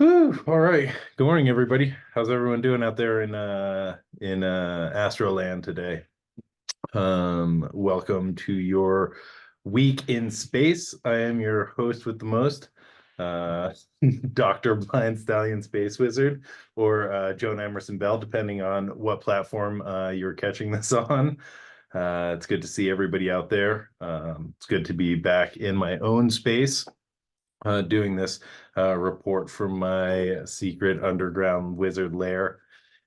Whew, all right. Good morning, everybody. How's everyone doing out there in Astroland today? Welcome to your week in space. I am your host with the most, uh, Dr. Blind Stallion Space Wizard, or Joan Emerson Bell, depending on what platform you're catching this on. It's good to see everybody out there. It's good to be back in my own space doing this report from my secret underground wizard lair.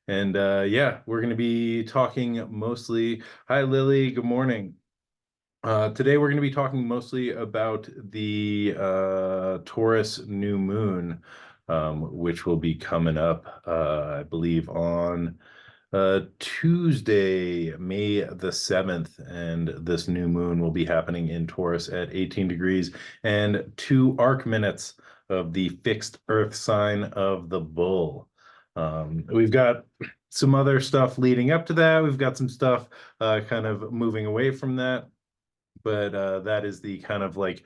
And yeah, we're going to be talking mostly. Hi, Lily. Good morning. Today, we're going to be talking mostly about the Taurus new moon, which will be coming up, I believe, on Tuesday, May the 7th, and this new moon will be happening in Taurus at 18 degrees and 2 arc minutes of the fixed Earth sign of the Bull. We've got some other stuff leading up to that. We've got some stuff kind of moving away from that, but that is the kind of like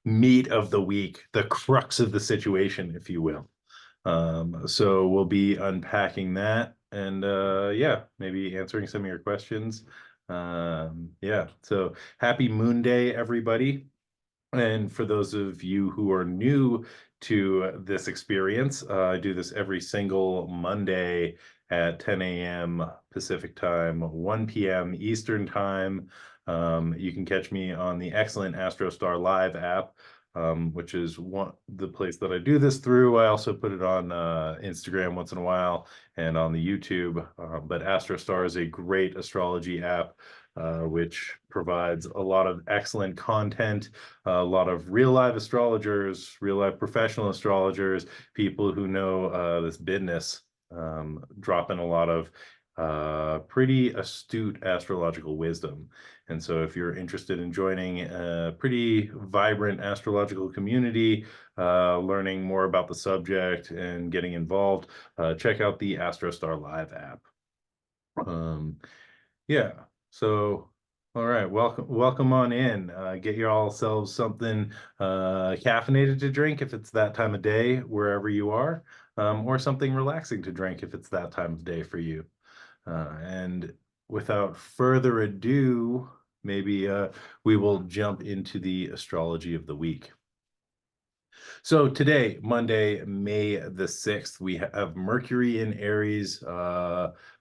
meat of the week, the crux of the situation, if you will. So we'll be unpacking that and yeah, maybe answering some of your questions. Yeah, so happy Moon Day, everybody. And for those of you who are new to this experience, I do this every single Monday at 10 a.m. Pacific time, 1 p.m. Eastern time. You can catch me on the excellent AstroStar Live app, which is the place that I do this through. I also put it on Instagram once in a while and on the YouTube. But AstroStar is a great astrology app, which provides a lot of excellent content, a lot of real live astrologers, real life professional astrologers, people who know this business, dropping a lot of pretty astute astrological wisdom. And so if you're interested in joining a pretty vibrant astrological community, learning more about the subject and getting involved, check out the AstroStar Live app. Yeah, so all right, welcome on in. Get yourselves something caffeinated to drink if it's that time of day wherever you are, or something relaxing to drink if it's that time of day for you. And without further ado, maybe we will jump into the astrology of the week. So today, Monday, May the 6th, we have Mercury in Aries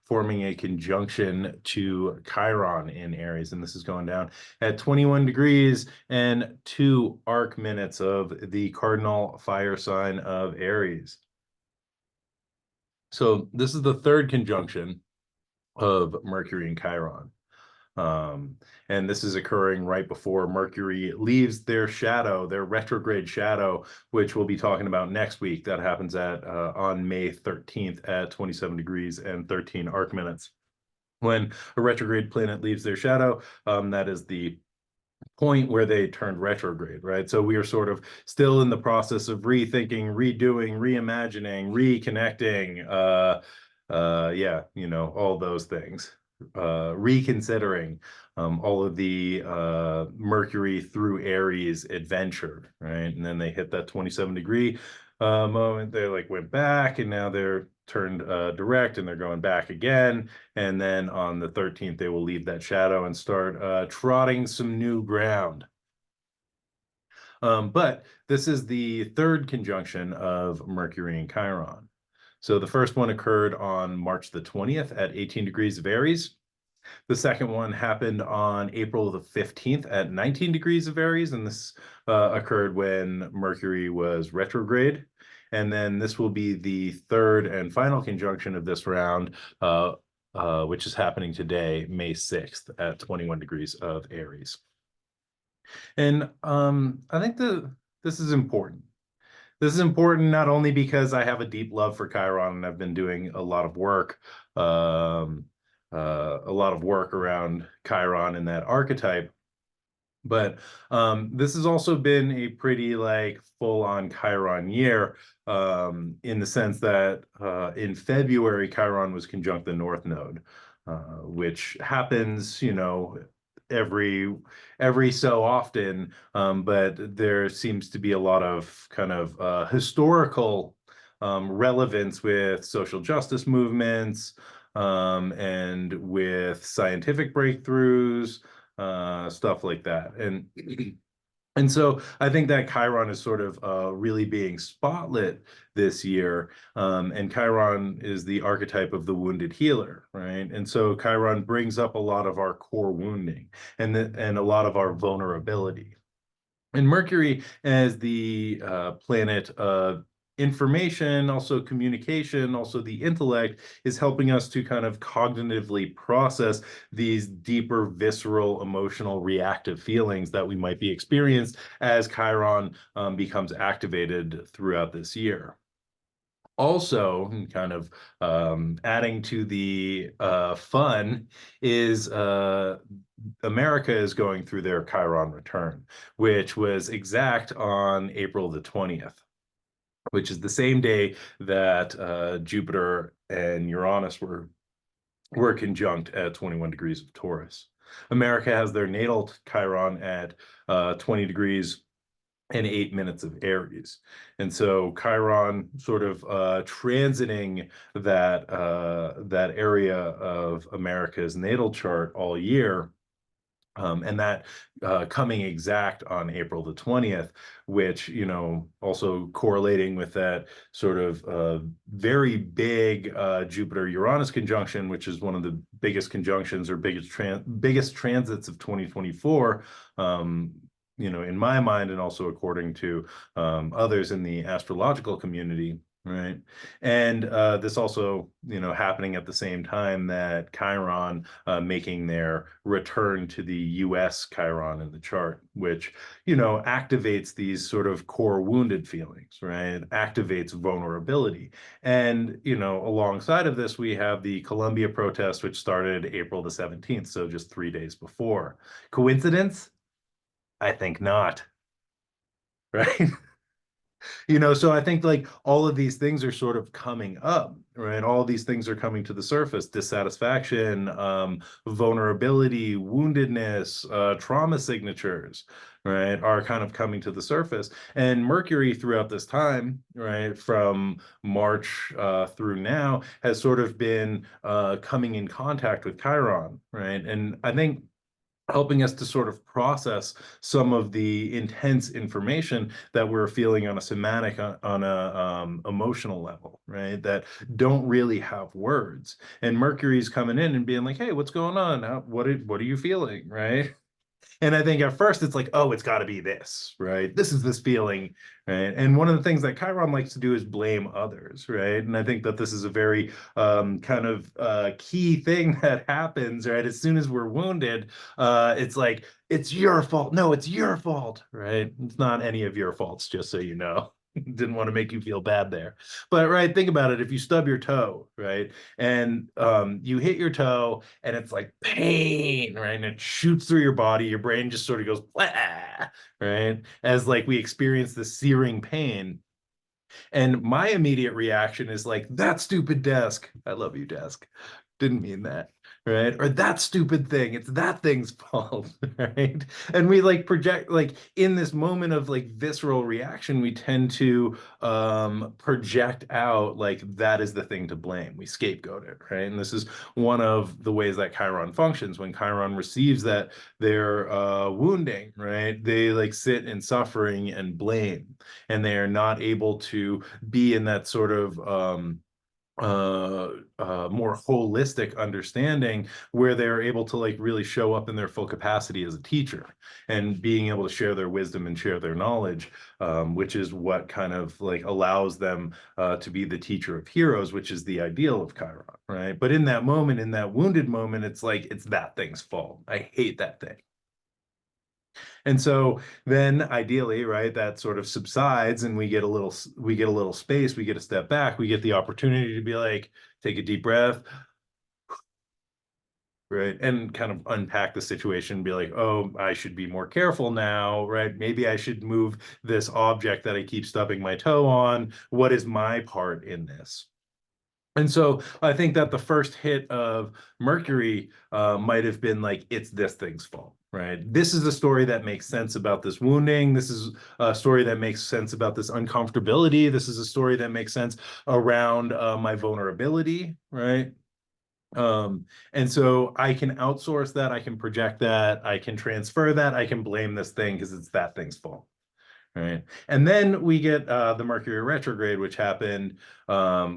forming a conjunction to Chiron in Aries. And this is going down at 21 degrees and 2 arc minutes of the cardinal fire sign of Aries. So this is the third conjunction of Mercury and Chiron. And this is occurring right before Mercury leaves their shadow, their retrograde shadow, which we'll be talking about next week. That happens on May 13th at 27 degrees and 13 arc minutes. When a retrograde planet leaves their shadow, that is the point where they turned retrograde, right? So we are sort of still in the process of rethinking, redoing, reimagining, reconnecting, yeah, all those things. Reconsidering all of the Mercury through Aries adventure, right? And then they hit that 27-degree moment. They like went back, and now they're turned direct, and they're going back again. And then on the 13th, they will leave that shadow and start trotting some new ground. But this is the third conjunction of Mercury and Chiron. So the first one occurred on March the 20th at 18 degrees of Aries. The second one happened on April the 15th at 19 degrees of Aries, and this occurred when Mercury was retrograde. And then this will be the third and final conjunction of this round, which is happening today, May 6th at 21 degrees of Aries. And I think this is important. This is important not only because I have a deep love for Chiron and I've been doing a lot of work around Chiron and that archetype. But this has also been a pretty like full-on Chiron year, in the sense that in February, Chiron was conjunct the North Node, which happens, every so often, but there seems to be a lot of kind of historical relevance with social justice movements, and with scientific breakthroughs, stuff like that. And so I think that Chiron is sort of really being spotlit this year. And Chiron is the archetype of the wounded healer, right? And so Chiron brings up a lot of our core wounding and a lot of our vulnerability. And Mercury as the planet of information, also communication, also the intellect, is helping us to kind of cognitively process these deeper, visceral, emotional, reactive feelings that we might be experienced as Chiron becomes activated throughout this year. Also, kind of adding to the fun is America is going through their Chiron return, which was exact on April the 20th, which is the same day that Jupiter and Uranus were conjunct at 21 degrees of Taurus. America has their natal Chiron at 20 degrees and 8 minutes of Aries. And so Chiron sort of transiting that area of America's natal chart all year. And that coming exact on April the 20th, which, also correlating with that sort of very big Jupiter-Uranus conjunction, which is one of the biggest conjunctions or biggest transits of 2024, in my mind, and also according to others in the astrological community. Right. And this also, happening at the same time that Chiron making their return to the US Chiron in the chart, which, activates these sort of core wounded feelings, right? Activates vulnerability. And, alongside of this, we have the Columbia protest, which started April the 17th, so just 3 days before. Coincidence? I think not, right? So I think like all of these things are sort of coming up, right? All these things are coming to the surface: dissatisfaction, vulnerability, woundedness, trauma signatures, right, are kind of coming to the surface. And Mercury throughout this time, right, from March through now, has sort of been coming in contact with Chiron, right? And I think helping us to sort of process some of the intense information that we're feeling on a somatic, on a emotional level, right? That don't really have words. And Mercury's coming in and being like, "Hey, what's going on? What are you feeling?" Right? And I think at first it's like, oh, it's got to be this, right? This is this feeling, right? And one of the things that Chiron likes to do is blame others, right? And I think that this is a very kind of key thing that happens, right? As soon as we're wounded, it's like, it's your fault. No, it's your fault, right? It's not any of your faults, just so you know. Didn't want to make you feel bad there. But right, think about it. If you stub your toe, right, and you hit your toe and it's like pain, right? And it shoots through your body, your brain just sort of goes, "Blah," right? As like we experience this searing pain. And my immediate reaction is like, that stupid desk. I love you, desk. Didn't mean that, right? Or that stupid thing. It's that thing's fault, right? And we like project, like in this moment of like visceral reaction, we tend to project out like that is the thing to blame. We scapegoat it, right? And this is one of the ways that Chiron functions. When Chiron receives that their wounding, right? They like sit in suffering and blame, and they are not able to be in that sort of more holistic understanding where they're able to like really show up in their full capacity as a teacher and being able to share their wisdom and share their knowledge, which is what kind of like allows them to be the teacher of heroes, which is the ideal of Chiron, right? But in that moment, in that wounded moment, it's like, it's that thing's fault. I hate that thing. And so then ideally, right, that sort of subsides and we get a little space, we get a step back, we get the opportunity to be like, take a deep breath, right, and kind of unpack the situation, be like, oh, I should be more careful now, right? Maybe I should move this object that I keep stubbing my toe on. What is my part in this? And so I think that the first hit of Mercury might have been like, it's this thing's fault, right? This is a story that makes sense about this wounding. This is a story that makes sense about this uncomfortability. This is a story that makes sense around my vulnerability, right? And so I can outsource that, I can project that, I can transfer that, I can blame this thing because it's that thing's fault. Right. And then we get the Mercury retrograde, which happened,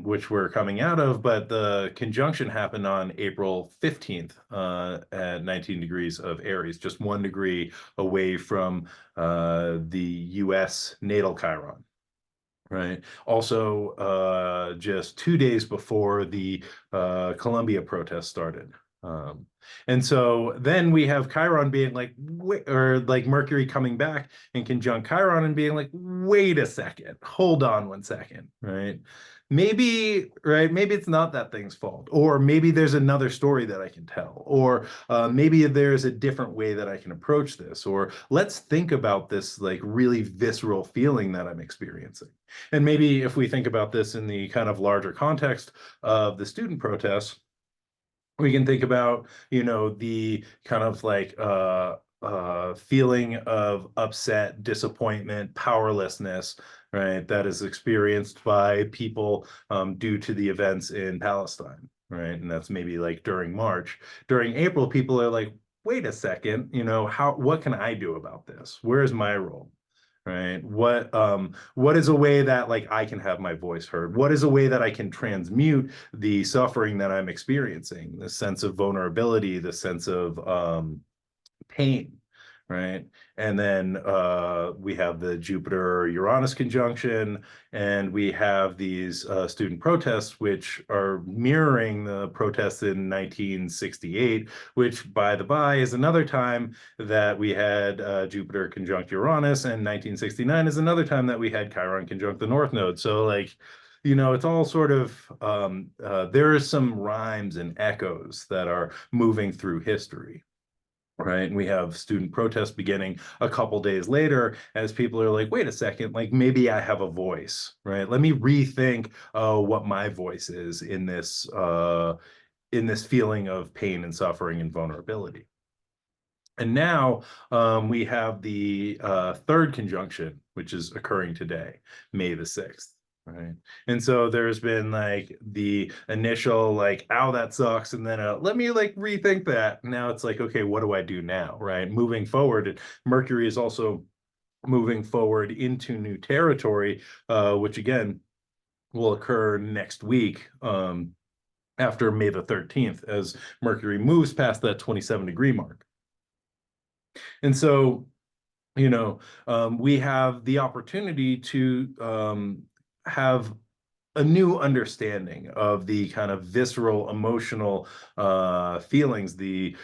which we're coming out of, but the conjunction happened on April 15th at 19 degrees of Aries, just 1 degree away from the US natal Chiron. Right. Also, just 2 days before the Columbia protest started. Um, and so then we have Chiron being like, or like Mercury coming back in conjunct Chiron and being like, wait a second, hold on 1 second, right? Maybe, right? Maybe it's not that thing's fault, or maybe there's another story that I can tell, or maybe there's a different way that I can approach this, or let's think about this like really visceral feeling that I'm experiencing. And maybe if we think about this in the kind of larger context of the student protests, we can think about, the kind of like feeling of upset, disappointment, powerlessness, right, that is experienced by people due to the events in Palestine, right? And that's maybe like during March. During April, people are like, wait a second, what can I do about this? Where's my role? Right. What is a way that like I can have my voice heard? What is a way that I can transmute the suffering that I'm experiencing, the sense of vulnerability, the sense of pain, right? And then we have the Jupiter-Uranus conjunction, and we have these student protests, which are mirroring the protests in 1968, which, by the by, is another time that we had Jupiter conjunct Uranus, and 1969 is another time that we had Chiron conjunct the North Node. So, like, it's all sort of, there are some rhymes and echoes that are moving through history. Right. And we have student protests beginning a couple days later as people are like, wait a second, like maybe I have a voice, right? Let me rethink what my voice is in this feeling of pain and suffering and vulnerability. And now we have the third conjunction, which is occurring today, May the 6th. Right. And so there's been like the initial like, ow, that sucks. And then let me like rethink that. Now it's like, okay, what do I do now? Right. Moving forward, Mercury is also moving forward into new territory, which again will occur next week. After May the 13th, as Mercury moves past that 27-degree mark. And so, we have the opportunity to have a new understanding of the kind of visceral emotional feelings, the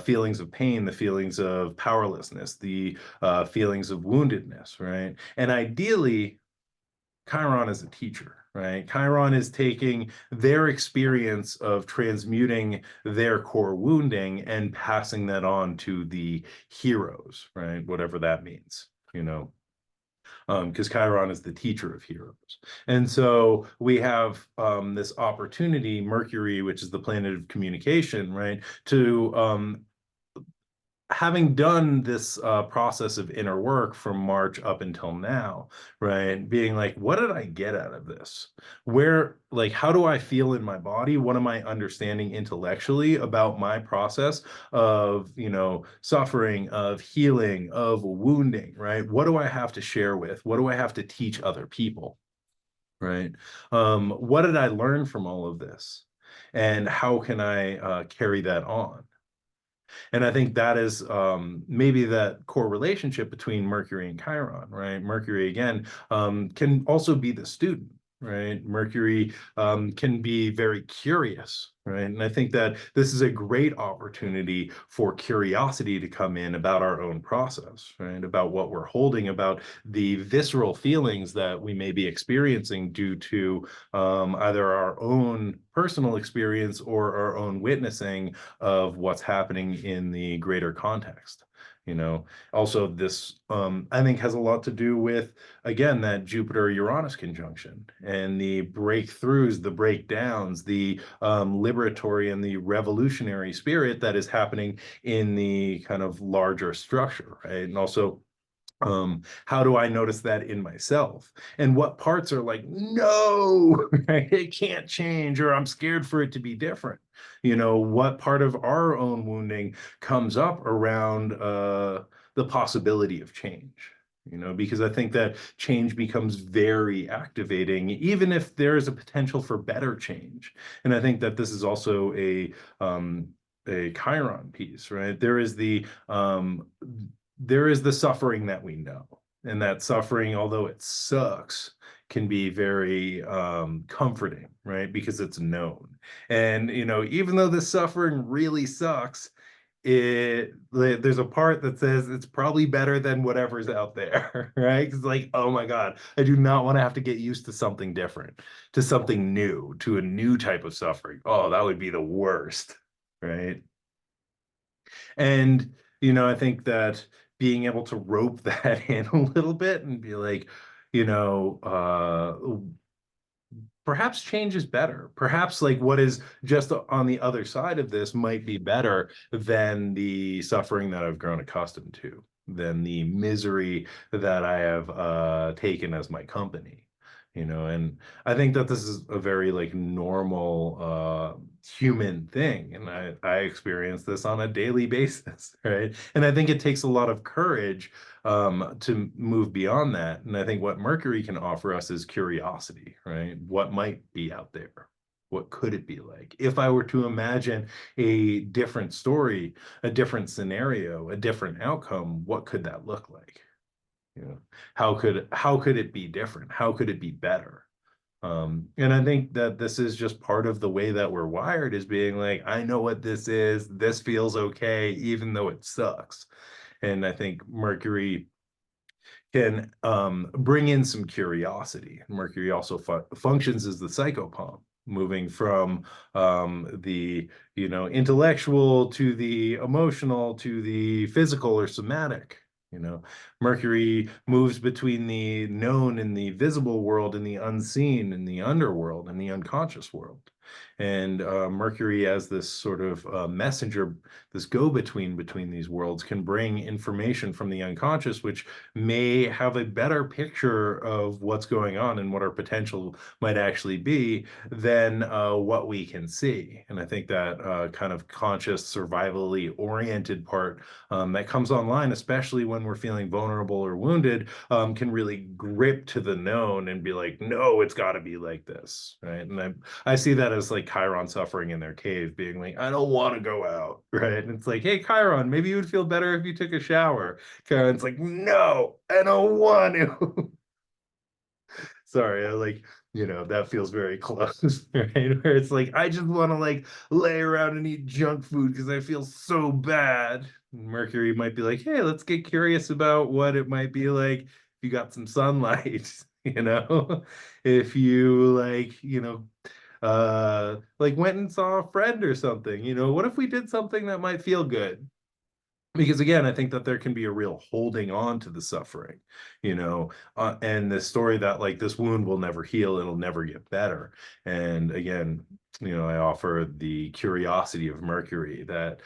feelings of pain, the feelings of powerlessness, the feelings of woundedness, right? And ideally, Chiron is a teacher, right? Chiron is taking their experience of transmuting their core wounding and passing that on to the heroes, right? Whatever that means, because Chiron is the teacher of heroes. And so we have this opportunity, Mercury, which is the planet of communication, right, to having done this process of inner work from March up until now, right? Being like, what did I get out of this? Like, how do I feel in my body? What am I understanding intellectually about my process of, suffering, of healing, of wounding, right? What do I have to share with? What do I have to teach other people, right? What did I learn from all of this? And how can I carry that on? And I think that is maybe that core relationship between Mercury and Chiron, right? Mercury, again, can also be the student, right? Mercury can be very curious, right? And I think that this is a great opportunity for curiosity to come in about our own process, right? About what we're holding, about the visceral feelings that we may be experiencing due to either our own personal experience or our own witnessing of what's happening in the greater context. you know. Also, this I think has a lot to do with, again, that Jupiter-Uranus conjunction and the breakthroughs, the breakdowns, the liberatory and the revolutionary spirit that is happening in the kind of larger structure, right? And also, how do I notice that in myself? And what parts are like, no, right? It can't change, or I'm scared for it to be different. You know, what part of our own wounding comes up around the possibility of change? You know, because I think that change becomes very activating, even if there is a potential for better change. And I think that this is also a Chiron piece, right? There is the suffering that we know, and that suffering, although it sucks, can be very comforting, right? Because it's known. And you know, even though the suffering really sucks, there's a part that says it's probably better than whatever's out there, right? It's like, oh my God, I do not want to have to get used to something different, to something new, to a new type of suffering. Oh, that would be the worst, right? And, you know, I think that being able to rope that in a little bit and be like, you know, perhaps change is better. Perhaps like what is just on the other side of this might be better than the suffering that I've grown accustomed to, than the misery that I have taken as my company. You know, and I think that this is a very like normal human thing. And I experience this on a daily basis, right? And I think it takes a lot of courage to move beyond that. And I think what Mercury can offer us is curiosity, right? What might be out there? What could it be like? If I were to imagine a different story, a different scenario, a different outcome, what could that look like? You know, how could it be different? How could it be better? And I think that this is just part of the way that we're wired, is being like, I know what this is. This feels okay, even though it sucks. And I think Mercury can bring in some curiosity. Mercury also functions as the psychopomp, moving from the intellectual to the emotional to the physical or somatic. You know, Mercury moves between the known and the visible world and the unseen and the underworld and the unconscious world. And Mercury, as this sort of messenger, this go-between between these worlds, can bring information from the unconscious, which may have a better picture of what's going on and what our potential might actually be than what we can see. And I think that kind of conscious, survivally oriented part that comes online, especially when we're feeling vulnerable or wounded, can really grip to the known and be like, no, it's got to be like this, right? And I see that as like Chiron suffering in their cave, being like, I don't want to go out, right? And it's like, hey, Chiron, maybe you would feel better if you took a shower. Chiron's like, no, I don't want to. Sorry, that feels very close, right? Where it's like, I just want to like lay around and eat junk food because I feel so bad. Mercury might be like, hey, let's get curious about what it might be like if you got some sunlight, if you like went and saw a friend or something, what if we did something that might feel good? Because again, I think that there can be a real holding on to the suffering, and the story that like this wound will never heal, it'll never get better. And again, I offer the curiosity of Mercury that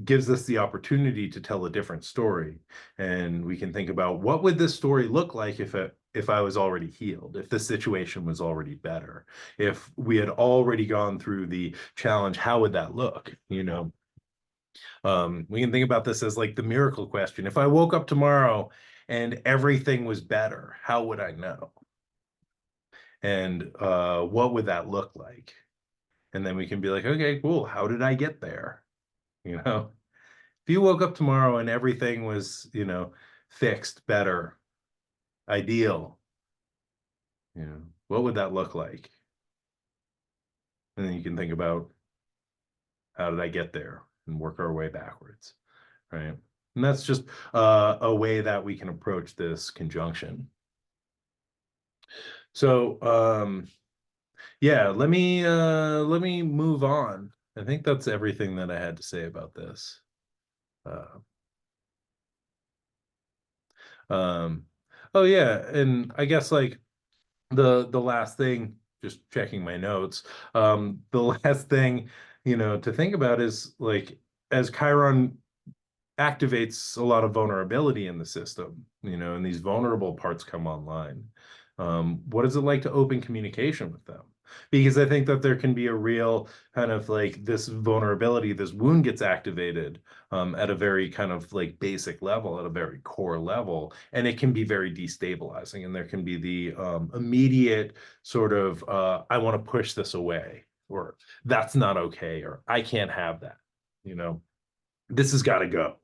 gives us the opportunity to tell a different story. And we can think about, what would this story look like if I was already healed, if the situation was already better, if we had already gone through the challenge, how would that look? We can think about this as like the miracle question. If I woke up tomorrow and everything was better, how would I know? And what would that look like? And then we can be like, okay, cool. How did I get there? If you woke up tomorrow and everything was, fixed, better, ideal, what would that look like? And then you can think about, how did I get there, and work our way backwards, right? And that's just a way that we can approach this conjunction. So yeah, let me move on. I think that's everything that I had to say about this. Uh, Um, oh yeah, and I guess like the last thing, just checking my notes, the last thing, to think about is like as Chiron activates a lot of vulnerability in the system, and these vulnerable parts come online. What is it like to open communication with them? Because I think that there can be a real kind of like this vulnerability, this wound gets activated at a very kind of like basic level, at a very core level, and it can be very destabilizing. And there can be the immediate sort of, I want to push this away, or that's not okay, or I can't have that. You know, this has got to go.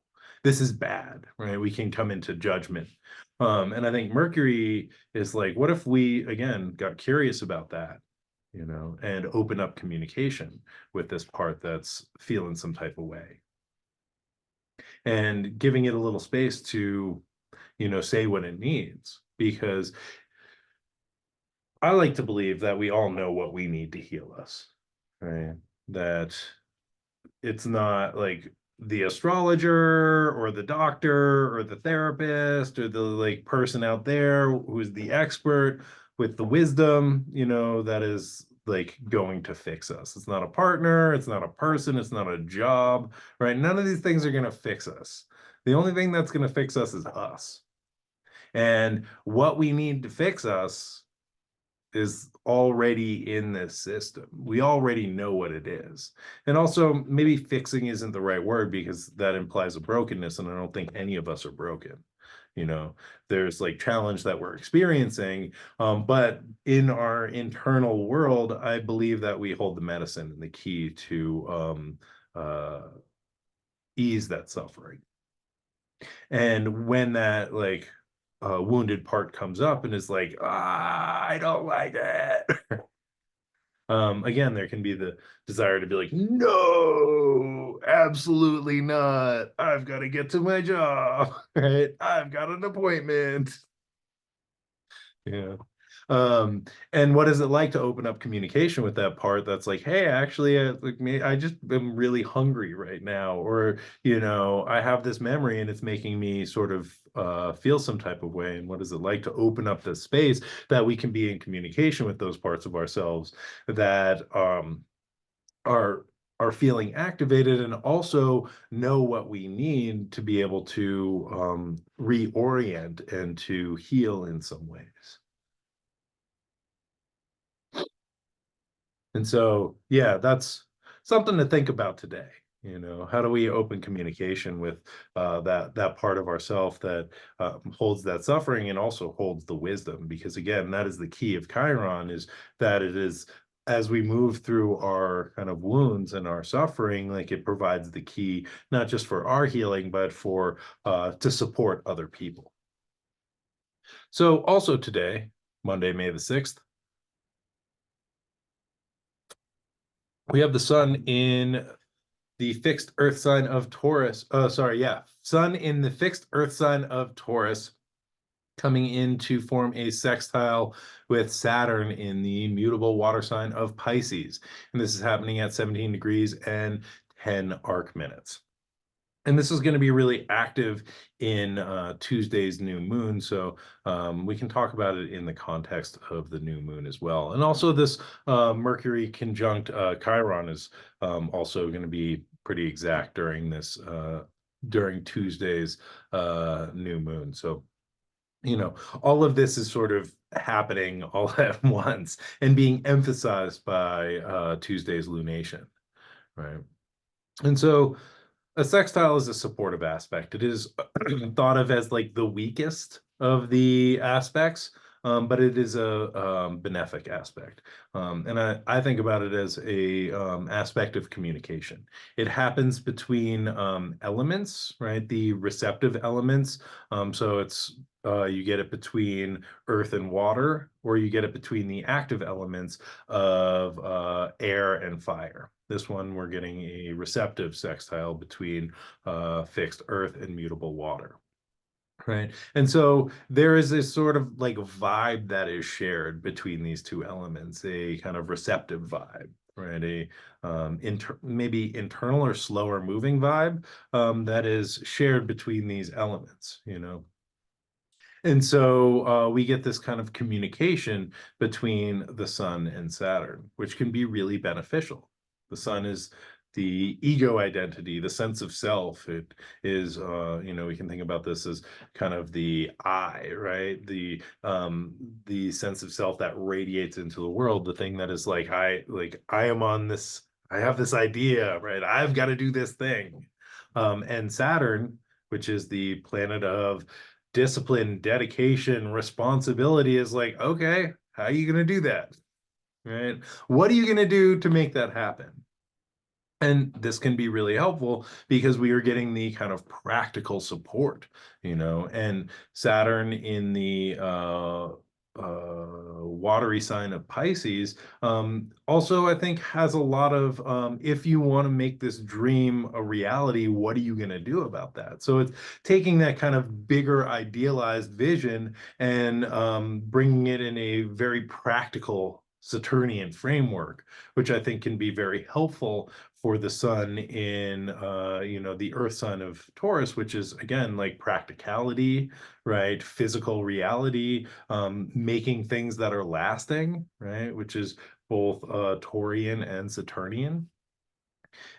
This is bad, right? We can come into judgment. And I think Mercury is like, what if we, again, got curious about that, and open up communication with this part that's feeling some type of way and giving it a little space to, say what it needs. Because I like to believe that we all know what we need to heal us, right? That it's not like the astrologer or the doctor or the therapist or the like person out there who's the expert with the wisdom, that is like going to fix us. It's not a partner, it's not a person, it's not a job, right? None of these things are going to fix us. The only thing that's going to fix us is us. And what we need to fix us is already in this system. We already know what it is. And also, maybe fixing isn't the right word because that implies a brokenness, and I don't think any of us are broken. There's like challenge that we're experiencing, but in our internal world, I believe that we hold the medicine and the key to ease that suffering. And when that like wounded part comes up and is like, I don't like it. Again, there can be the desire to be like, no, absolutely not. I've got to get to my job, right? I've got an appointment. Yeah. Um, and what is it like to open up communication with that part that's like, hey, actually, like me, I just am really hungry right now, or I have this memory and it's making me sort of feel some type of way. And what is it like to open up this space that we can be in communication with those parts of ourselves that are feeling activated and also know what we need to be able to reorient and to heal in some ways. And so, yeah, that's something to think about today. How do we open communication with that part of ourself that holds that suffering and also holds the wisdom? Because again, that is the key of Chiron, is that it is as we move through our kind of wounds and our suffering, like it provides the key not just for our healing, but for to support other people. So also today, Monday, May the 6th, we have the sun in the fixed earth sign of Taurus. Oh, sorry, yeah. Sun in the fixed earth sign of Taurus coming in to form a sextile with Saturn in the mutable water sign of Pisces. And this is happening at 17 degrees and 10 arc minutes. And this is going to be really active in Tuesday's new moon. So we can talk about it in the context of the new moon as well. And also this Mercury conjunct Chiron is also going to be pretty exact during this, during Tuesday's new moon. So, all of this is sort of happening all at once and being emphasized by Tuesday's lunation, right? And so a sextile is a supportive aspect. It is thought of as like the weakest of the aspects, but it is a benefic aspect. And I think about it as a aspect of communication. It happens between elements, right? The receptive elements. So it's you get it between earth and water, or you get it between the active elements of air and fire. This one, we're getting a receptive sextile between fixed earth and mutable water. Right. And so there is this sort of like vibe that is shared between these two elements, a kind of receptive vibe, right? A maybe internal or slower moving vibe that is shared between these elements, And so we get this kind of communication between the sun and Saturn, which can be really beneficial. The sun is the ego identity, the sense of self. It is, we can think about this as kind of the I, right? The sense of self that radiates into the world, the thing that is like I am on this, I have this idea, right? I've got to do this thing. And Saturn, which is the planet of discipline, dedication, responsibility, is like, okay, how are you going to do that? Right? What are you going to do to make that happen? And this can be really helpful because we are getting the kind of practical support, and Saturn in the watery sign of Pisces also, I think, has a lot of if you want to make this dream a reality, what are you going to do about that? So it's taking that kind of bigger idealized vision and bringing it in a very practical Saturnian framework, which I think can be very helpful for the sun in the earth sign of Taurus, which is again like practicality, right? Physical reality, making things that are lasting, right? Which is both Taurian and Saturnian.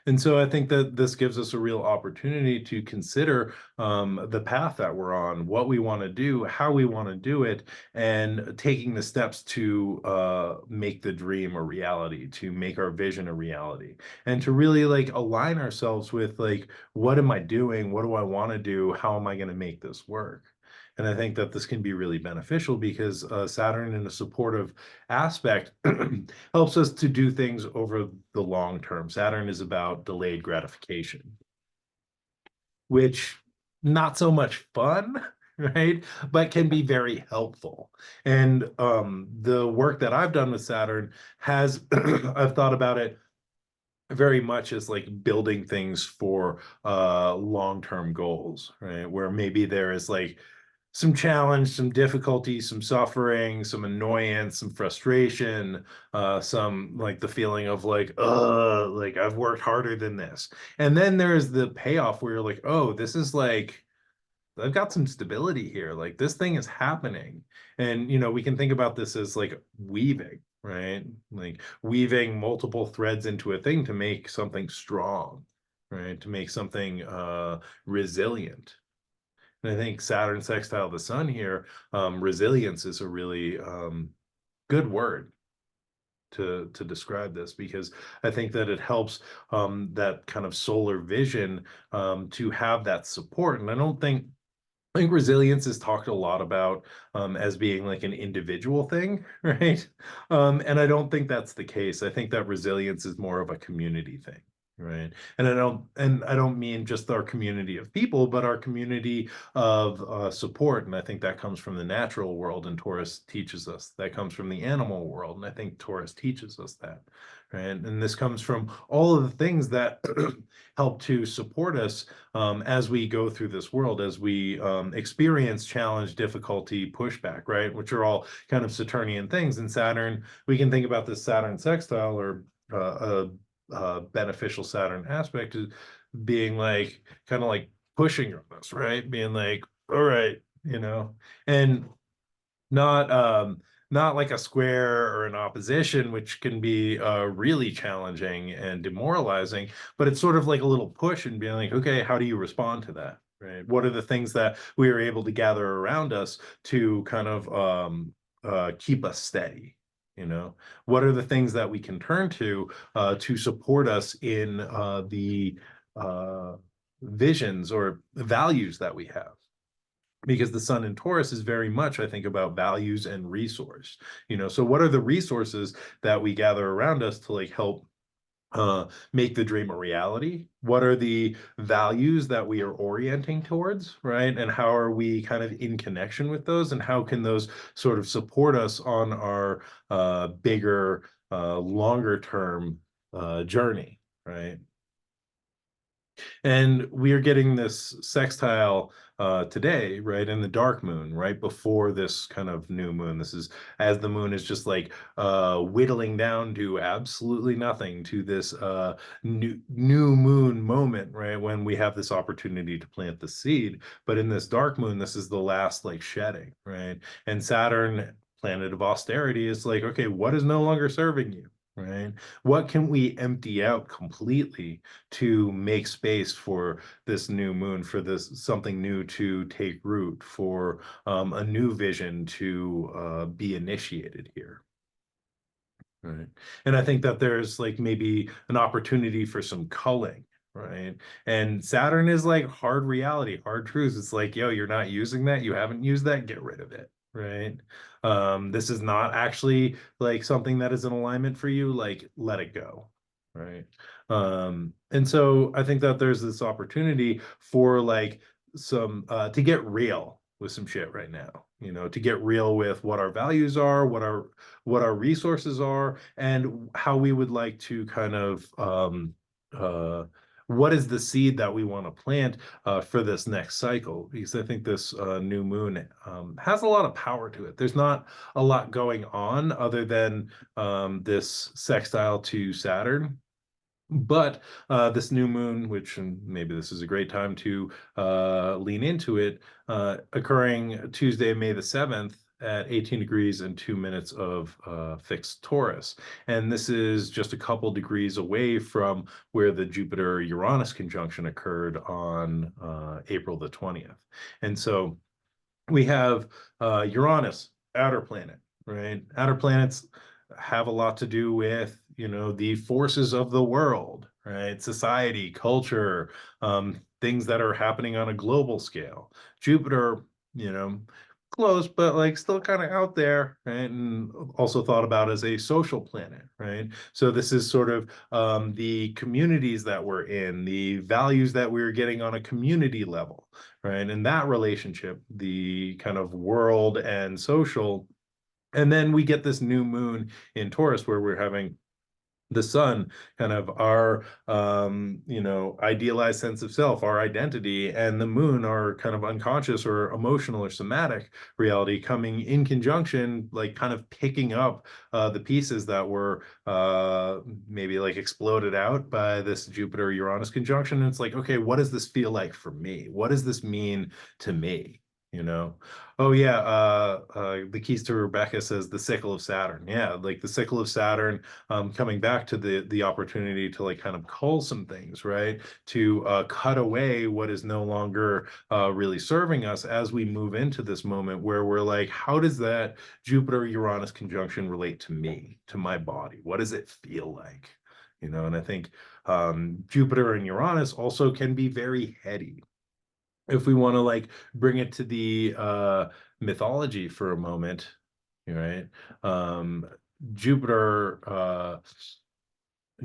And so I think that this gives us a real opportunity to consider the path that we're on, what we want to do, how we want to do it, and taking the steps to make the dream a reality, to make our vision a reality, and to really like align ourselves with like, what am I doing? What do I want to do? How am I going to make this work? And I think that this can be really beneficial because Saturn in a supportive aspect helps us to do things over the long term. Saturn is about delayed gratification, which not so much fun, right? But can be very helpful. And the work that I've done with Saturn has, I've thought about it very much as like building things for long-term goals, right? Where maybe there is like some challenge, some difficulty, some suffering, some annoyance, some frustration, some like the feeling of like I've worked harder than this. And then there's the payoff where you're like, oh, this is like I've got some stability here. Like this thing is happening. And we can think about this as like weaving, right? Like weaving multiple threads into a thing to make something strong, right? To make something resilient. And I think Saturn sextile the sun here, resilience is a really good word to describe this because I think that it helps that kind of solar vision to have that support. And I think resilience is talked a lot about as being like an individual thing, right? And I don't think that's the case. I think that resilience is more of a community thing, right? And I don't mean just our community of people, but our community of support. And I think that comes from the natural world, and Taurus teaches us. That comes from the animal world, and I think Taurus teaches us that, right? And this comes from all of the things that help to support us as we go through this world, as we experience challenge, difficulty, pushback, right? Which are all kind of Saturnian things. And Saturn, we can think about this Saturn sextile or beneficial Saturn aspect as being like kind of like pushing on us, right? Being like, all right, and not not like a square or an opposition, which can be really challenging and demoralizing, but it's sort of like a little push and being like, okay, how do you respond to that? Right? What are the things that we are able to gather around us to kind of keep us steady? What are the things that we can turn to support us in the uh, visions or values that we have? Because the sun in Taurus is very much, I think, about values and resource. So what are the resources that we gather around us to like help make the dream a reality? What are the values that we are orienting towards, right? And how are we kind of in connection with those? And how can those sort of support us on our bigger, longer term journey, right? And we are getting this sextile today, right, in the dark moon, right before this kind of new moon. This is as the moon is just like whittling down to absolutely nothing, to this new moon moment, right, when we have this opportunity to plant the seed. But in this dark moon, this is the last like shedding, right? And Saturn, planet of austerity, is like, okay, what is no longer serving you? Right? What can we empty out completely to make space for this new moon, for this something new to take root, for a new vision to be initiated here. Right. And I think that there's like maybe an opportunity for some culling, right? And Saturn is like hard reality, hard truths. It's like, yo, you're not using that, you haven't used that, get rid of it, right? This is not actually like something that is in alignment for you, like let it go, right? And so I think that there's this opportunity for like some to get real with some shit right now, you know, to get real with what our values are, what our resources are, and how we would like to kind of what is the seed that we want to plant for this next cycle? Because I think this new moon has a lot of power to it. There's not a lot going on other than this sextile to Saturn. But this new moon, which and maybe this is a great time to lean into it, occurring Tuesday, May the 7th at 18 degrees and 2 minutes of fixed Taurus. And this is just a couple degrees away from where the Jupiter-Uranus conjunction occurred on April the 20th. And so we have Uranus, outer planet, right? Outer planets have a lot to do with, you know, the forces of the world, right? Society, culture, things that are happening on a global scale. Jupiter, you know, close, but like still kind of out there, right? And also thought about as a social planet, right? So this is sort of the communities that we're in, the values that we're getting on a community level, right? And that relationship, the kind of world and social. And then we get this new moon in Taurus where we're having the sun, kind of our you know, idealized sense of self, our identity, and the moon, our kind of unconscious or emotional or somatic reality, coming in conjunction, like kind of picking up the pieces that were maybe like exploded out by this Jupiter Uranus conjunction. And it's like, okay, what does this feel like for me? What does this mean to me? You know, oh yeah, the keys to Rebecca says the sickle of Saturn. Yeah, like the sickle of Saturn, coming back to the opportunity to like kind of cull some things, right? To cut away what is no longer really serving us as we move into this moment where we're like, how does that Jupiter-Uranus conjunction relate to me, to my body? What does it feel like? You know, and I think Jupiter and Uranus also can be very heady. If we want to like bring it to the mythology for a moment, right? Um, Jupiter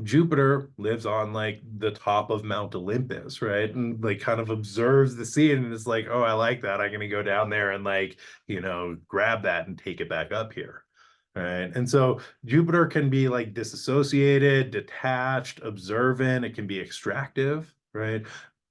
Jupiter lives on like the top of Mount Olympus, right? And like kind of observes the scene and is like, oh, I like that. I'm gonna go down there and like, you know, grab that and take it back up here. Right. And so Jupiter can be like disassociated, detached, observant, it can be extractive, right?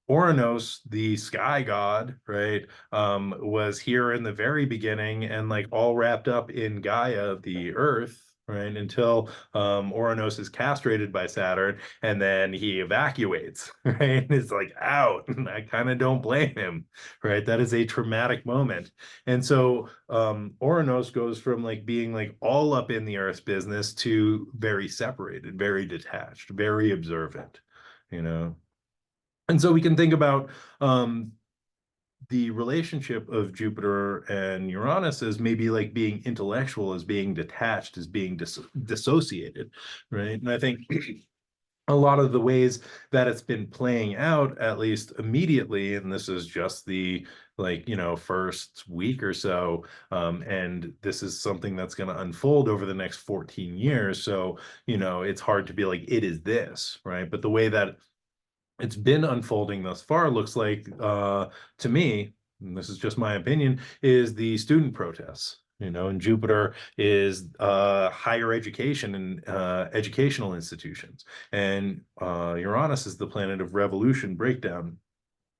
Oranos, the sky god, right, was here in the very beginning and like all wrapped up in Gaia, the earth, right, until Oranos is castrated by Saturn and then he evacuates, right? And it's like out. And I kind of don't blame him, right? That is a traumatic moment. And so Oranos goes from like being like all up in the earth's business to very separated, very detached, very observant, you know. And so we can think about the relationship of Jupiter and Uranus as maybe like being intellectual, as being detached, as being dissociated, right? And I think a lot of the ways that it's been playing out, at least immediately, and this is just the like, you know, first week or so, and this is something that's going to unfold over the next 14 years. So, you know, it's hard to be like, it is this, right? But the way that it's been unfolding thus far looks like to me, and this is just my opinion, is the student protests, And Jupiter is higher education and educational institutions. And Uranus is the planet of revolution, breakdown,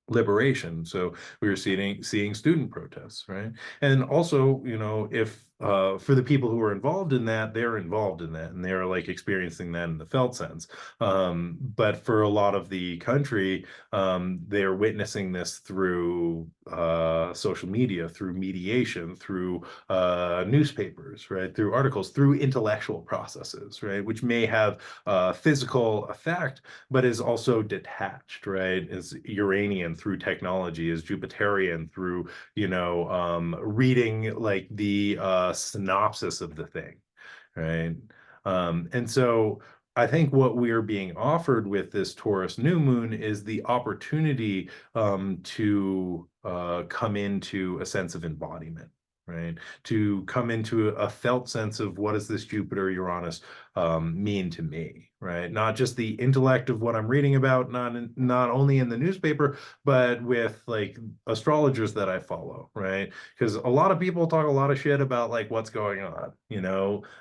liberation. So we were seeing student protests, right? And also, if for the people who are involved in that, they're involved in that and they're like experiencing that in the felt sense. But for a lot of the country, they're witnessing this through social media, through mediation, through newspapers, right? Through articles, through intellectual processes, right? Which may have physical effect, but is also detached, right? Is Uranian through technology, is Jupiterian through, reading like the synopsis of the thing, right? And so I think what we are being offered with this Taurus new moon is the opportunity to come into a sense of embodiment, right? To come into a felt sense of what does this Jupiter Uranus mean to me, right? Not just the intellect of what I'm reading about, not only in the newspaper, but with like astrologers that I follow, right? Because a lot of people talk a lot of shit about like what's going on,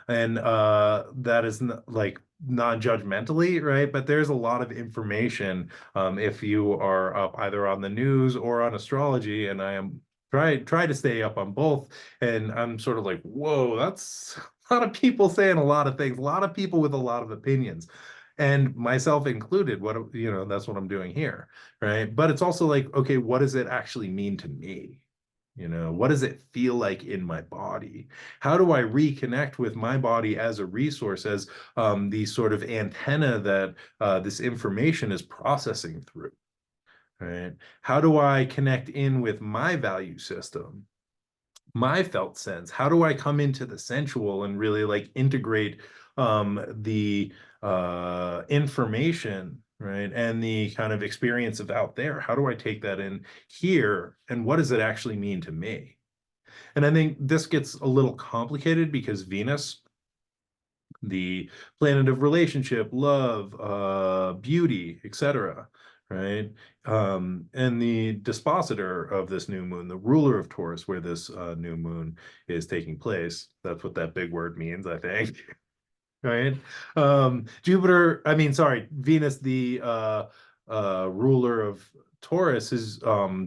and that is like non-judgmentally, right? But there's a lot of information if you are up either on the news or on astrology, and I am try to stay up on both. And I'm sort of like, whoa, that's a lot of people saying a lot of things, a lot of people with a lot of opinions, and myself included. That's what I'm doing here, right? But it's also like, okay, what does it actually mean to me? What does it feel like in my body? How do I reconnect with my body as a resource, as the sort of antenna that this information is processing through, right? How do I connect in with my value system, my felt sense? How do I come into the sensual and really like integrate the information, right? And the kind of experience of out there? How do I take that in here? And what does it actually mean to me? And I think this gets a little complicated because Venus, the planet of relationship, love, beauty, etc., right? And the dispositor of this new moon, the ruler of Taurus, where this new moon is taking place. That's what that big word means, I think. Right? Jupiter, I mean, sorry, Venus, the ruler of Taurus, is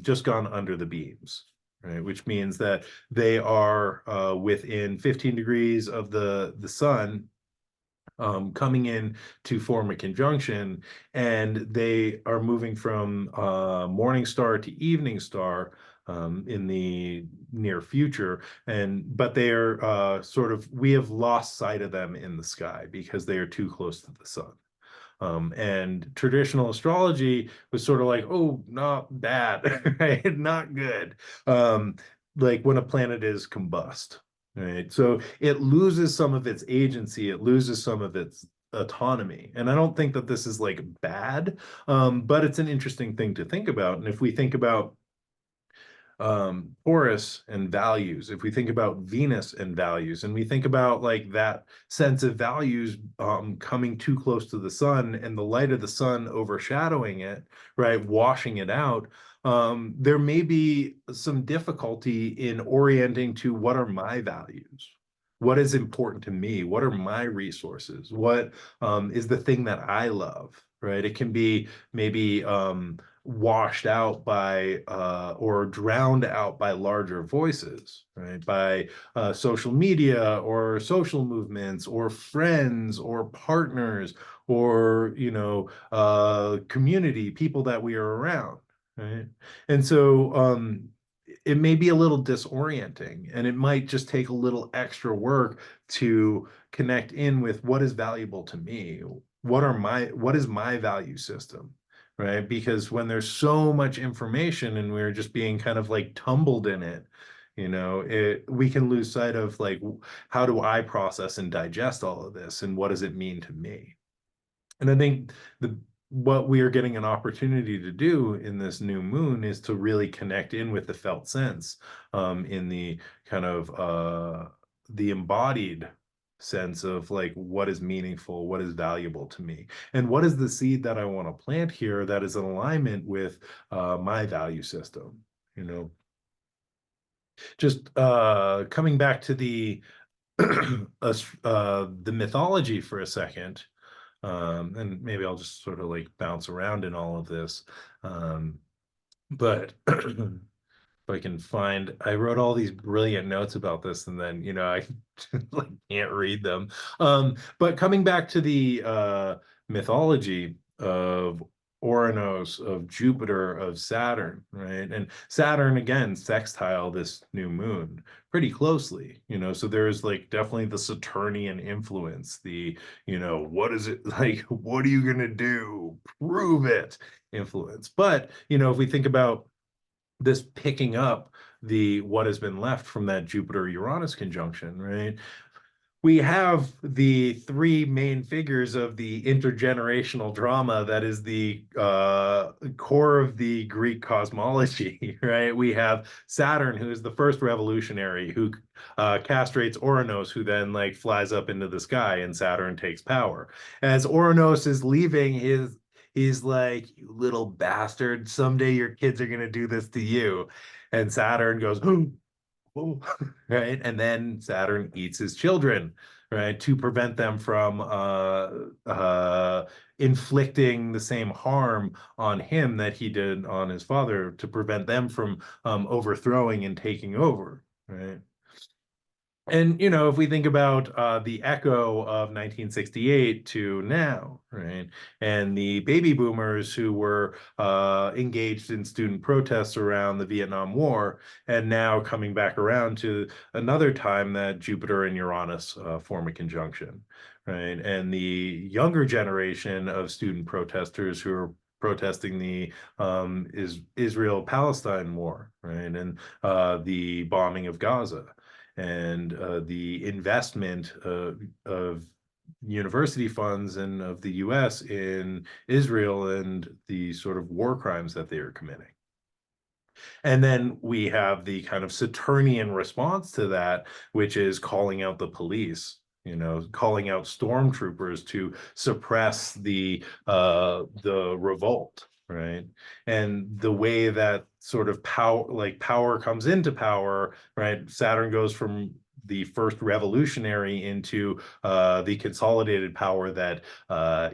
just gone under the beams, right? Which means that they are within 15 degrees of the sun, coming in to form a conjunction, and they are moving from morning star to evening star in the near future. But they are we have lost sight of them in the sky because they are too close to the sun. And traditional astrology was sort of like, oh, not bad, right? Not good. Um, like when a planet is combust, right? So it loses some of its agency, it loses some of its autonomy. And I don't think that this is like bad, but it's an interesting thing to think about. And if we think about Taurus and values, if we think about Venus and values, and we think about like that sense of values coming too close to the sun and the light of the sun overshadowing it, right, washing it out, there may be some difficulty in orienting to what are my values. What is important to me? What are my resources? What is the thing that I love, right? It can be maybe washed out by or drowned out by larger voices, right? By social media or social movements or friends or partners or, community, people that we are around, right? And so it may be a little disorienting, and it might just take a little extra work to connect in with what is valuable to me. What is my value system? Right? Because when there's so much information and we're just being kind of like tumbled in it, we can lose sight of like, how do I process and digest all of this, and what does it mean to me? And I think what we are getting an opportunity to do in this new moon is to really connect in with the felt sense, in the kind of the embodied sense of like what is meaningful, what is valuable to me, and what is the seed that I want to plant here that is in alignment with my value system, you know. Just coming back to the mythology for a second, and maybe I'll just sort of like bounce around in all of this. But if I can find, I wrote all these brilliant notes about this, and then I like can't read them. But coming back to the mythology of Oranos, of Jupiter, of Saturn, right? And Saturn again sextile this new moon pretty closely, so there's like definitely the Saturnian influence, what is it like, what are you gonna do? Prove it influence. But if we think about this picking up the what has been left from that Jupiter-Uranus conjunction, right? We have the three main figures of the intergenerational drama that is the core of the Greek cosmology, right? We have Saturn, who is the first revolutionary, who castrates Oranos, who then like flies up into the sky, and Saturn takes power. As Oranos is leaving, he's like, "You little bastard! Someday your kids are gonna do this to you," and Saturn goes, "Oh." Right? And then Saturn eats his children, right, to prevent them from inflicting the same harm on him that he did on his father, to prevent them from overthrowing and taking over, right? And if we think about the echo of 1968 to now, right, and the baby boomers who were engaged in student protests around the Vietnam War, and now coming back around to another time that Jupiter and Uranus form a conjunction, right, and the younger generation of student protesters who are protesting the Israel-Palestine war, right, and the bombing of Gaza, and the investment of university funds and of the US in Israel and the sort of war crimes that they are committing. And then we have the kind of Saturnian response to that, which is calling out the police, calling out stormtroopers to suppress the revolt, right? And the way that sort of power comes into power, right? Saturn goes from the first revolutionary into the consolidated power that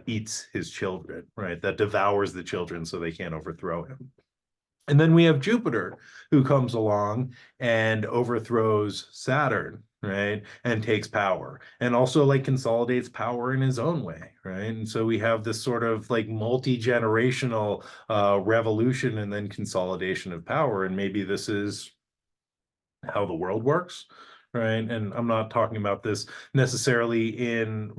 eats his children, right? That devours the children so they can't overthrow him. And then we have Jupiter, who comes along and overthrows Saturn, right? And takes power, and also like consolidates power in his own way, right? And so we have this sort of like multi-generational revolution and then consolidation of power. And maybe this is how the world works, right? And I'm not talking about this necessarily in